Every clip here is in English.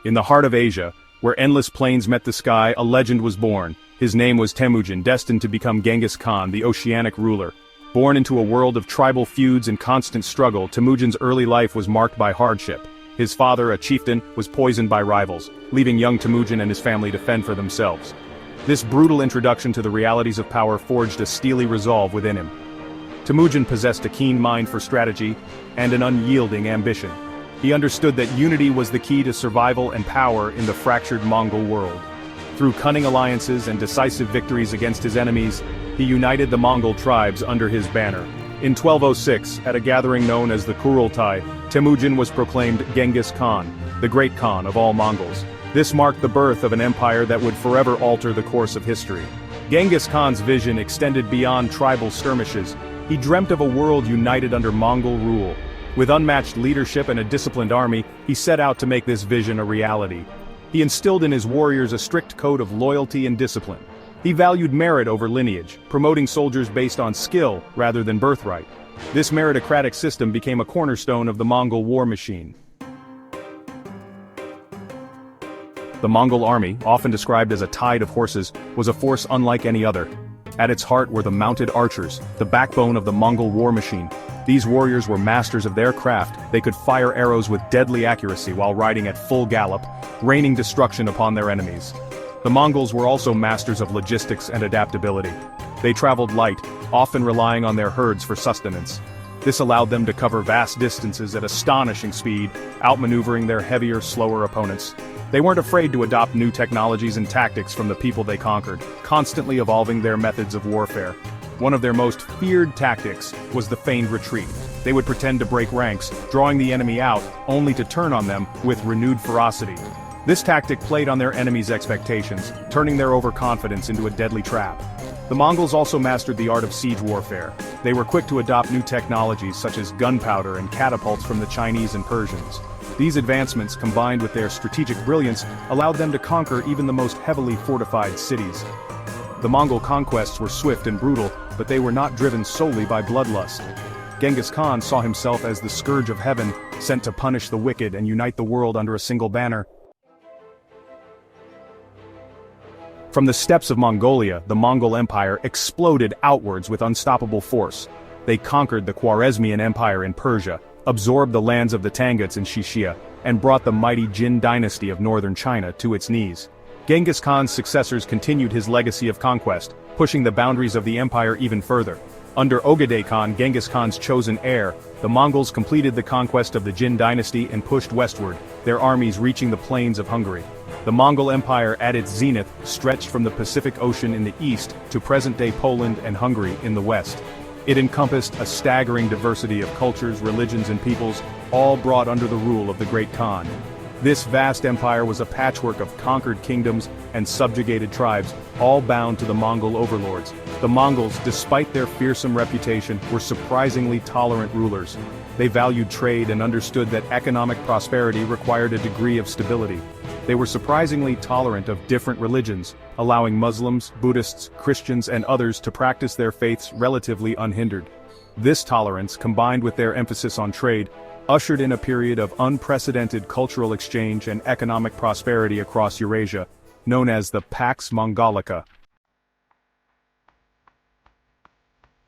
In the heart of Asia, where endless plains met the sky, a legend was born. His name was Temujin, destined to become Genghis Khan, the oceanic ruler. Born into a world of tribal feuds and constant struggle, Temujin's early life was marked by hardship. His father, a chieftain, was poisoned by rivals, leaving young Temujin and his family to fend for themselves. This brutal introduction to the realities of power forged a steely resolve within him. Temujin possessed a keen mind for strategy and an unyielding ambition. He understood that unity was the key to survival and power in the fractured Mongol world. Through cunning alliances and decisive victories against his enemies, he united the Mongol tribes under his banner. In 1206, at a gathering known as the Kurultai, Temujin was proclaimed Genghis Khan, the Great Khan of all Mongols. This marked the birth of an empire that would forever alter the course of history. Genghis Khan's vision extended beyond tribal skirmishes. He dreamt of a world united under Mongol rule. With unmatched leadership and a disciplined army, he set out to make this vision a reality. He instilled in his warriors a strict code of loyalty and discipline. He valued merit over lineage, promoting soldiers based on skill rather than birthright. This meritocratic system became a cornerstone of the Mongol war machine. The Mongol army, often described as a tide of horses, was a force unlike any other. At its heart were the mounted archers, the backbone of the Mongol war machine. These warriors were masters of their craft. They could fire arrows with deadly accuracy while riding at full gallop, raining destruction upon their enemies. The Mongols were also masters of logistics and adaptability. They traveled light, often relying on their herds for sustenance. This allowed them to cover vast distances at astonishing speed, outmaneuvering their heavier, slower opponents. They weren't afraid to adopt new technologies and tactics from the people they conquered, constantly evolving their methods of warfare. One of their most feared tactics was the feigned retreat. They would pretend to break ranks, drawing the enemy out, only to turn on them with renewed ferocity. This tactic played on their enemies' expectations, turning their overconfidence into a deadly trap. The Mongols also mastered the art of siege warfare. They were quick to adopt new technologies such as gunpowder and catapults from the Chinese and Persians. These advancements, combined with their strategic brilliance, allowed them to conquer even the most heavily fortified cities. The Mongol conquests were swift and brutal, but they were not driven solely by bloodlust. Genghis Khan saw himself as the scourge of heaven, sent to punish the wicked and unite the world under a single banner. From the steppes of Mongolia, the Mongol Empire exploded outwards with unstoppable force. They conquered the Khwarezmian Empire in Persia, absorbed the lands of the Tanguts in Shishia, and brought the mighty Jin dynasty of northern China to its knees. Genghis Khan's successors continued his legacy of conquest, pushing the boundaries of the empire even further. Under Ogedei Khan, Genghis Khan's chosen heir, the Mongols completed the conquest of the Jin dynasty and pushed westward, their armies reaching the plains of Hungary. The Mongol Empire at its zenith stretched from the Pacific Ocean in the east to present-day Poland and Hungary in the west. It encompassed a staggering diversity of cultures, religions, and peoples, all brought under the rule of the Great Khan. This vast empire was a patchwork of conquered kingdoms and subjugated tribes, all bound to the Mongol overlords. The Mongols, despite their fearsome reputation, were surprisingly tolerant rulers. They valued trade and understood that economic prosperity required a degree of stability. They were surprisingly tolerant of different religions, allowing Muslims, Buddhists, Christians, and others to practice their faiths relatively unhindered. This tolerance, combined with their emphasis on trade, ushered in a period of unprecedented cultural exchange and economic prosperity across Eurasia, known as the Pax Mongolica.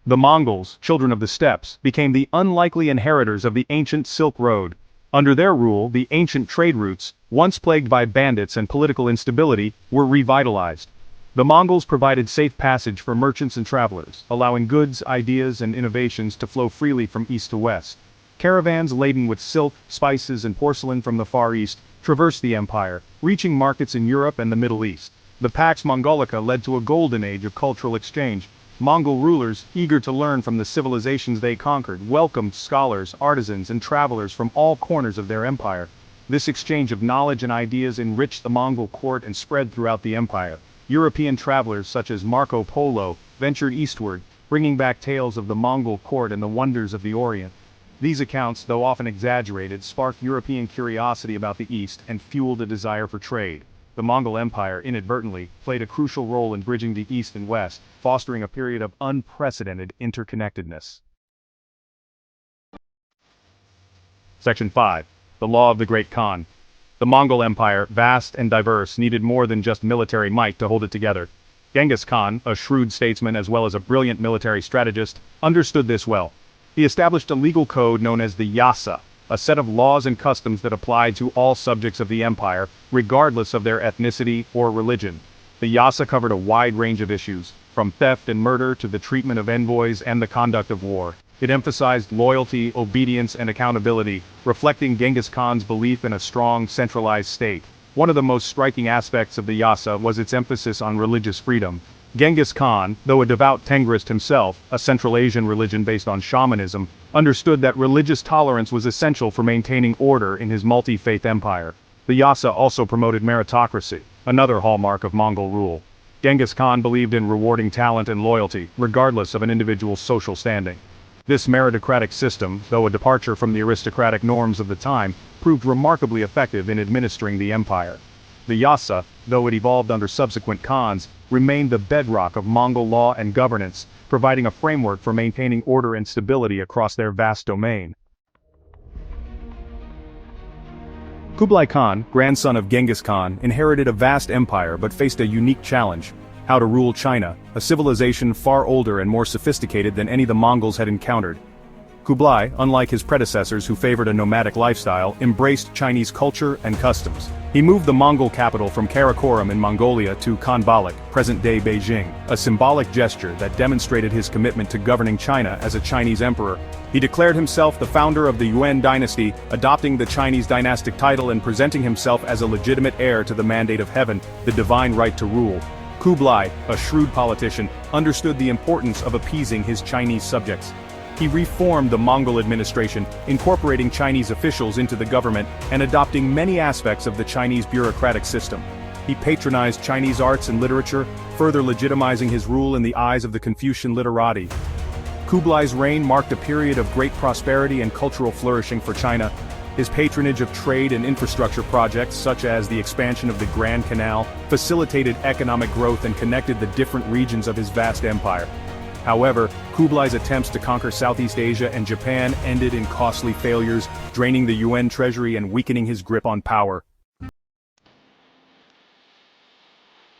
The Mongols, children of the steppes, became the unlikely inheritors of the ancient Silk Road. Under their rule, the ancient trade routes, once plagued by bandits and political instability, were revitalized. The Mongols provided safe passage for merchants and travelers, allowing goods, ideas, and innovations to flow freely from east to west. Caravans laden with silk, spices, and porcelain from the Far East traversed the empire, reaching markets in Europe and the Middle East. The Pax Mongolica led to a golden age of cultural exchange. Mongol rulers, eager to learn from the civilizations they conquered, welcomed scholars, artisans, and travelers from all corners of their empire. This exchange of knowledge and ideas enriched the Mongol court and spread throughout the empire. European travelers such as Marco Polo ventured eastward, bringing back tales of the Mongol court and the wonders of the Orient. These accounts, though often exaggerated, sparked European curiosity about the East and fueled a desire for trade. The Mongol Empire, inadvertently, played a crucial role in bridging the East and West, fostering a period of unprecedented interconnectedness. Section 5. The Law of the Great Khan. The Mongol Empire, vast and diverse, needed more than just military might to hold it together. Genghis Khan, a shrewd statesman as well as a brilliant military strategist, understood this well. He established a legal code known as the Yasa, a set of laws and customs that applied to all subjects of the empire, regardless of their ethnicity or religion. The Yasa covered a wide range of issues, from theft and murder to the treatment of envoys and the conduct of war. It emphasized loyalty, obedience, and accountability, reflecting Genghis Khan's belief in a strong, centralized state. One of the most striking aspects of the Yasa was its emphasis on religious freedom. Genghis Khan, though a devout Tengrist himself, a Central Asian religion based on shamanism, understood that religious tolerance was essential for maintaining order in his multi-faith empire. The Yasa also promoted meritocracy, another hallmark of Mongol rule. Genghis Khan believed in rewarding talent and loyalty, regardless of an individual's social standing. This meritocratic system, though a departure from the aristocratic norms of the time, proved remarkably effective in administering the empire. The Yasa, though it evolved under subsequent Khans, remained the bedrock of Mongol law and governance, providing a framework for maintaining order and stability across their vast domain. Kublai Khan, grandson of Genghis Khan, inherited a vast empire but faced a unique challenge: how to rule China, a civilization far older and more sophisticated than any the Mongols had encountered. Kublai, unlike his predecessors who favored a nomadic lifestyle, embraced Chinese culture and customs. He moved the Mongol capital from Karakoram in Mongolia to Khanbalik, present-day Beijing, a symbolic gesture that demonstrated his commitment to governing China as a Chinese emperor. He declared himself the founder of the Yuan dynasty, adopting the Chinese dynastic title and presenting himself as a legitimate heir to the mandate of heaven, the divine right to rule. Kublai, a shrewd politician, understood the importance of appeasing his Chinese subjects. He reformed the Mongol administration, incorporating Chinese officials into the government and adopting many aspects of the Chinese bureaucratic system. He patronized Chinese arts and literature, further legitimizing his rule in the eyes of the Confucian literati. Kublai's reign marked a period of great prosperity and cultural flourishing for China. His patronage of trade and infrastructure projects, such as the expansion of the Grand Canal, facilitated economic growth and connected the different regions of his vast empire. However, Kublai's attempts to conquer Southeast Asia and Japan ended in costly failures, draining the Yuan treasury and weakening his grip on power.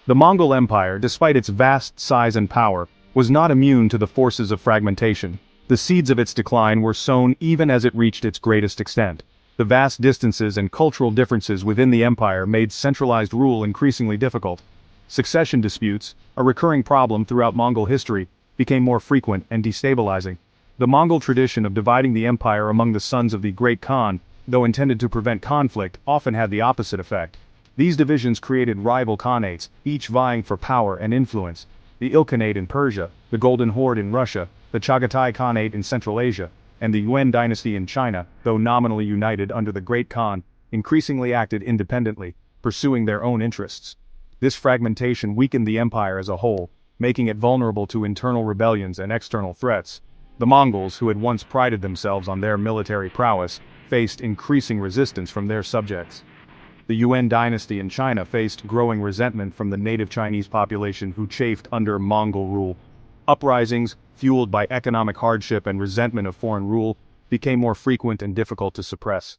The Mongol Empire, despite its vast size and power, was not immune to the forces of fragmentation. The seeds of its decline were sown even as it reached its greatest extent. The vast distances and cultural differences within the empire made centralized rule increasingly difficult. Succession disputes, a recurring problem throughout Mongol history, became more frequent and destabilizing. The Mongol tradition of dividing the empire among the sons of the Great Khan, though intended to prevent conflict, often had the opposite effect. These divisions created rival khanates, each vying for power and influence. The Ilkhanate in Persia, the Golden Horde in Russia, the Chagatai Khanate in Central Asia, and the Yuan dynasty in China, though nominally united under the Great Khan, increasingly acted independently, pursuing their own interests. This fragmentation weakened the empire as a whole, making it vulnerable to internal rebellions and external threats. The Mongols, who had once prided themselves on their military prowess, faced increasing resistance from their subjects. The Yuan dynasty in China faced growing resentment from the native Chinese population who chafed under Mongol rule. Uprisings, fueled by economic hardship and resentment of foreign rule, became more frequent and difficult to suppress.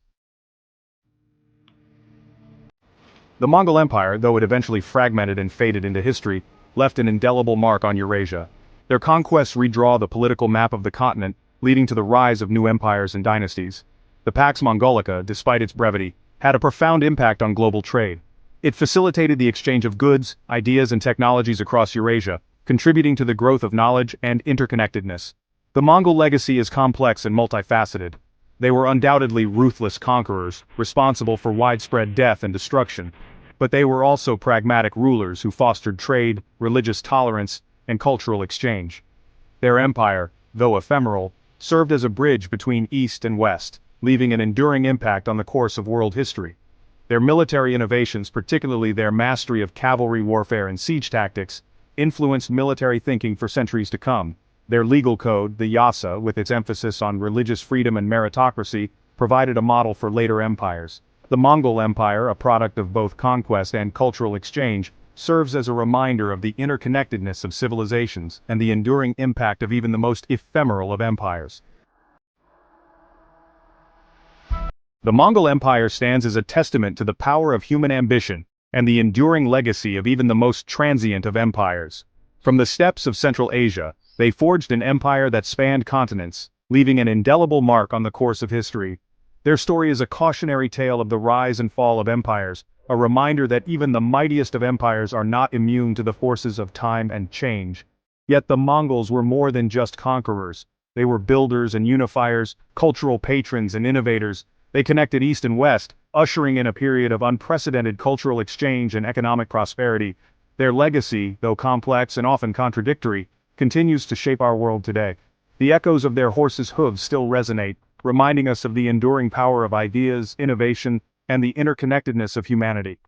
The Mongol Empire, though it eventually fragmented and faded into history, left an indelible mark on Eurasia. Their conquests redraw the political map of the continent, leading to the rise of new empires and dynasties. The Pax Mongolica, despite its brevity, had a profound impact on global trade. It facilitated the exchange of goods, ideas and technologies across Eurasia, contributing to the growth of knowledge and interconnectedness. The Mongol legacy is complex and multifaceted. They were undoubtedly ruthless conquerors, responsible for widespread death and destruction. But they were also pragmatic rulers who fostered trade, religious tolerance, and cultural exchange. Their empire, though ephemeral, served as a bridge between East and West, leaving an enduring impact on the course of world history. Their military innovations, particularly their mastery of cavalry warfare and siege tactics, influenced military thinking for centuries to come. Their legal code, the Yasa, with its emphasis on religious freedom and meritocracy, provided a model for later empires. The Mongol Empire, a product of both conquest and cultural exchange, serves as a reminder of the interconnectedness of civilizations and the enduring impact of even the most ephemeral of empires. The Mongol Empire stands as a testament to the power of human ambition and the enduring legacy of even the most transient of empires. From the steppes of Central Asia, they forged an empire that spanned continents, leaving an indelible mark on the course of history. Their story is a cautionary tale of the rise and fall of empires, a reminder that even the mightiest of empires are not immune to the forces of time and change. Yet the Mongols were more than just conquerors. They were builders and unifiers, cultural patrons and innovators. They connected East and West, ushering in a period of unprecedented cultural exchange and economic prosperity. Their legacy, though complex and often contradictory, continues to shape our world today. The echoes of their horses' hooves still resonate, reminding us of the enduring power of ideas, innovation, and the interconnectedness of humanity.